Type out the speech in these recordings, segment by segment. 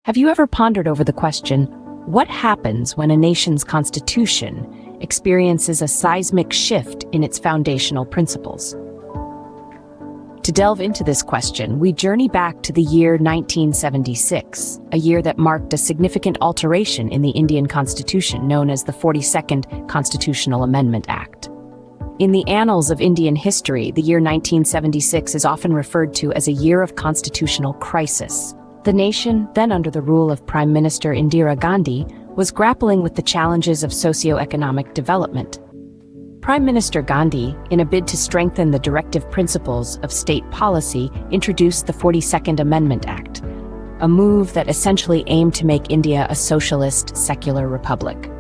Have you ever pondered over the question, what happens when a nation's constitution experiences a seismic shift in its foundational principles? To delve into this question, we journey back to the year 1976, a year that marked a significant alteration in the Indian Constitution known as the 42nd Constitutional Amendment Act. In the annals of Indian history, the year 1976 is often referred to as a year of constitutional crisis. The nation, then under the rule of Prime Minister Indira Gandhi, was grappling with the challenges of socio-economic development. Prime Minister Gandhi, in a bid to strengthen the directive principles of state policy, introduced the 42nd Amendment Act, a move that essentially aimed to make India a socialist, secular republic.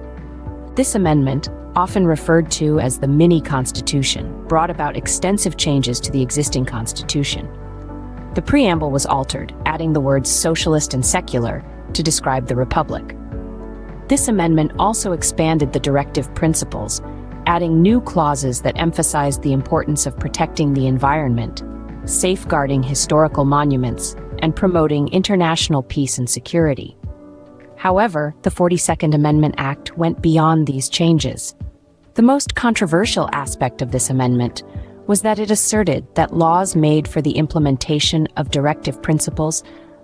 This amendment, often referred to as the mini-constitution, brought about extensive changes to the existing constitution. The preamble was altered, adding the words socialist and secular to describe the republic. This amendment also expanded the directive principles, adding new clauses that emphasized the importance of protecting the environment, safeguarding historical monuments, and promoting international peace and security. However, the 42nd Amendment Act went beyond these changes. The most controversial aspect of this amendment was that it asserted that laws made for the implementation of directive principles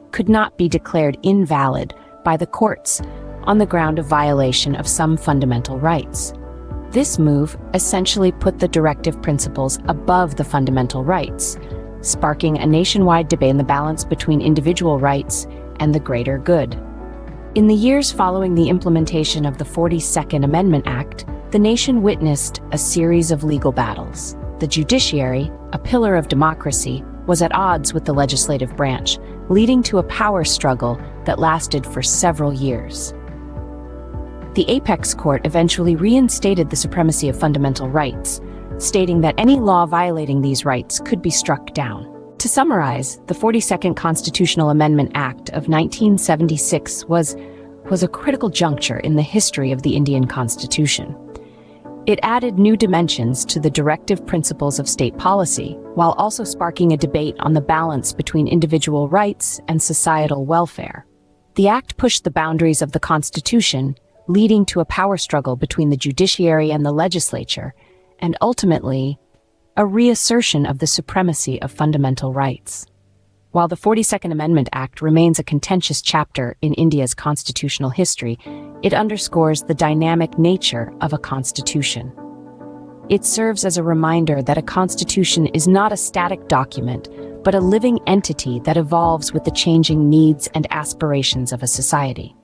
could not be declared invalid by the courts on the ground of violation of some fundamental rights. This move essentially put the directive principles above the fundamental rights, sparking a nationwide debate on the balance between individual rights and the greater good. In the years following the implementation of the 42nd Amendment Act, the nation witnessed a series of legal battles. The judiciary, a pillar of democracy, was at odds with the legislative branch, leading to a power struggle that lasted for several years. The Apex Court eventually reinstated the supremacy of fundamental rights, stating that any law violating these rights could be struck down. To summarize, the 42nd Constitutional Amendment Act of 1976 was a critical juncture in the history of the Indian Constitution. It added new dimensions to the directive principles of state policy, while also sparking a debate on the balance between individual rights and societal welfare. The act pushed the boundaries of the Constitution, leading to a power struggle between the judiciary and the legislature, and ultimately, a reassertion of the supremacy of fundamental rights. While the 42nd Amendment Act remains a contentious chapter in India's constitutional history, it underscores the dynamic nature of a constitution. It serves as a reminder that a constitution is not a static document, but a living entity that evolves with the changing needs and aspirations of a society.